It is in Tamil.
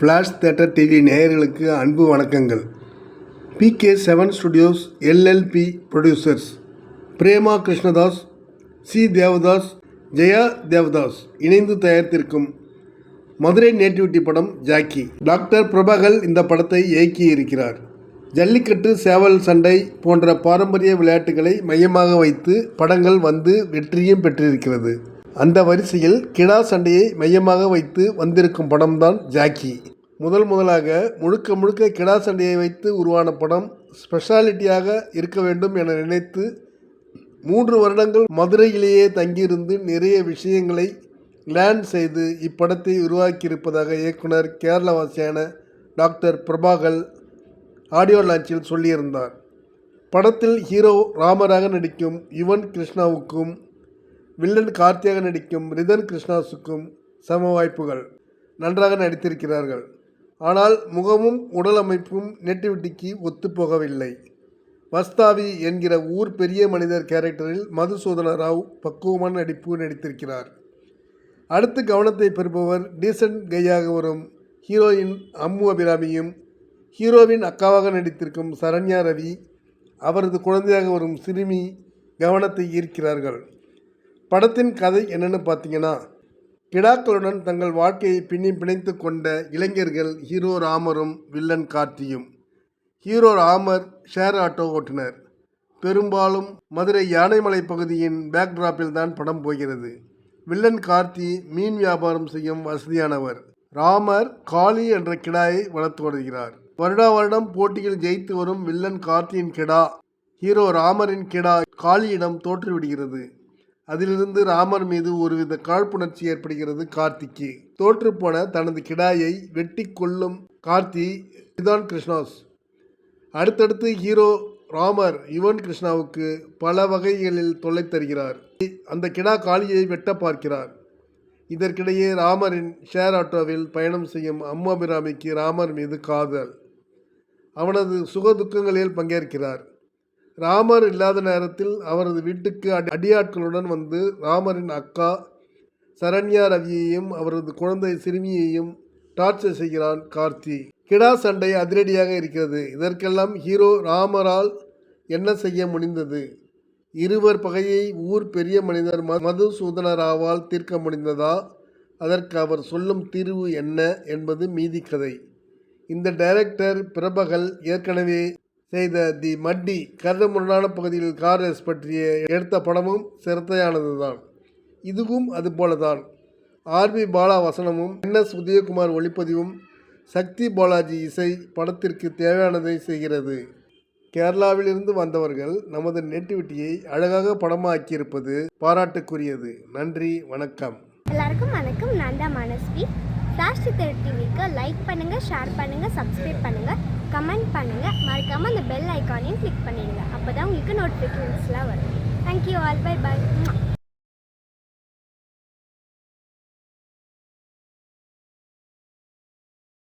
ஃப்ளாஷ் தியேட்டர் டிவி நேயர்களுக்கு அன்பு வணக்கங்கள். PK7 studios LLP producers Prema Krishnadas, C Devadas, Jaya Devadas இணைந்து தயாரித்திருக்கும் மதுரை நேட்டிவிட்டி படம் ஜாக்கி. டாக்டர் பிரபாகர் இந்த படத்தை இயக்கியிருக்கிறார். ஜல்லிக்கட்டு, சேவல் சண்டை போன்ற பாரம்பரிய விளையாட்டுகளை மையமாக வைத்து படங்கள் வந்து வெற்றியும் பெற்றிருக்கிறது. அந்த வரிசையில் கிடா சண்டையை மையமாக வைத்து வந்திருக்கும் படம்தான் ஜாக்கி. முதலாக முழுக்க கிடா சண்டையை வைத்து உருவான படம் ஸ்பெஷாலிட்டியாக இருக்க வேண்டும் என நினைத்து 3 வருடங்கள் மதுரையிலேயே தங்கியிருந்து நிறைய விஷயங்களை லேர்ன் செய்து இப்படத்தை உருவாக்கியிருப்பதாக இயக்குனர் கேரளவாசியான டாக்டர் பிரபாகர் ஆடியோ லான்ச்சில் சொல்லியிருந்தார். படத்தில் ஹீரோ ராமராக நடிக்கும் யுவன் கிருஷ்ணாவுக்கும் வில்லன் கார்த்தியாக நடிக்கும் ரிதன் கிருஷ்ணாஸுக்கும் சம வாய்ப்புகள். நன்றாக நடித்திருக்கிறார்கள். ஆனால் முகமும் உடல் அமைப்பும் நேட்டிவிட்டிக்கு ஒத்துப்போகவில்லை. வஸ்தாவி என்கிற ஊர் பெரிய மனிதர் கேரக்டரில் மதுசூதன ராவ் பக்குவமான நடித்திருக்கிறார். அடுத்து கவனத்தை பெறுபவர் டீசன்ட் கையாக வரும் ஹீரோயின் அம்மு அபிராமியும், ஹீரோவின் அக்காவாக நடித்திருக்கும் சரண்யா ரவி, அவரது குழந்தையாக வரும் சிறுமி கவனத்தை ஈர்க்கிறார்கள். படத்தின் கதை என்னென்னு பார்த்தீங்கன்னா, கிடாக்களுடன் தங்கள் வாழ்க்கையை பிணைத்து கொண்ட இளைஞர்கள் ஹீரோ ராமரும் வில்லன் கார்த்தியும். ஹீரோ ராமர் ஷேர் ஆட்டோ ஓட்டுநர். பெரும்பாலும் மதுரை யானைமலை பகுதியின் பேக்டிராப்பில் தான் படம் போகிறது. வில்லன் கார்த்தி மீன் வியாபாரம் செய்யும் வசதியானவர். ராமர் காளி என்ற கிடாயை வளர்த்து வருகிறார். வருடம் போட்டியில் ஜெயித்து வரும் வில்லன் கார்த்தியின் கிடா ஹீரோ ராமரின் கிடா காளியிடம் தோற்றுவிடுகிறது. அதிலிருந்து ராமர் மீது ஒருவித காழ்ப்புணர்ச்சி ஏற்படுகிறது கார்த்திக்கு. தோற்றுப்போன தனது கிடாயை வெட்டி கொள்ளும் கார்த்தி ரிதன் கிருஷ்ணாஸ். அடுத்தடுத்து ஹீரோ ராமர் யுவன் கிருஷ்ணாவுக்கு பல வகைகளில் தொல்லை தருகிறார். அந்த கிடா காளியை வெட்ட பார்க்கிறார். இதற்கிடையே ராமரின் ஷேர் ஆட்டோவில் பயணம் செய்யும் அம்மு அபிராமிக்கு ராமர் மீது காதல். அவனது சுக துக்கங்களில் பங்கேற்கிறார். ராமர் இல்லாத நேரத்தில் அவரது வீட்டுக்கு அடியாட்களுடன் வந்து ராமரின் அக்கா சரண்யா ரவியையும் அவரது குழந்தை சிறுமியையும் டார்ச்சர் செய்கிறான் கார்த்தி. கிடா சண்டை அதிரடியாக இருக்கிறது. இதற்கெல்லாம் ஹீரோ ராமரால் என்ன செய்ய முடிந்தது? இருவர் பகையை ஊர் பெரிய மனிதர் மதுசூதன ராவால் தீர்க்க முடிந்ததா? அதற்கு அவர் சொல்லும் தீர்வு என்ன என்பது மீதி கதை. இந்த டைரக்டர் பிரபாகர் ஏற்கனவே செய்த தி மட்டி கரடுமுரடான பகுதியில் கார் ரேஸ் பற்றிய எடுத்த படமும் சிரத்தையானது தான். இதுவும் அதுபோலதான். RB பாலா வசனமும் NS உதயகுமார் ஒளிப்பதிவும் சக்தி பாலாஜி இசை படத்திற்கு தேவையானதை செய்கிறது. கேரளாவிலிருந்து வந்தவர்கள் நமது நேட்டிவிட்டியை அழகாக படமாக்கியிருப்பது பாராட்டுக்குரியது. நன்றி, வணக்கம். எல்லாருக்கும் வணக்கம். நான் தான் மனஸ்வி. ஃப்ளாஷ் தியேட்டர் டிவிக்கு லைக் பண்ணுங்கள், ஷேர் பண்ணுங்கள், சப்ஸ்கிரைப் பண்ணுங்கள், கமெண்ட் பண்ணுங்கள். மறக்காமல் அந்த பெல் ஐக்கானையும் கிளிக் பண்ணிடுங்க. அப்போ தான் உங்களுக்கு நோட்டிஃபிகேஷன்ஸ்லாம் வரும். Thank you all. பை.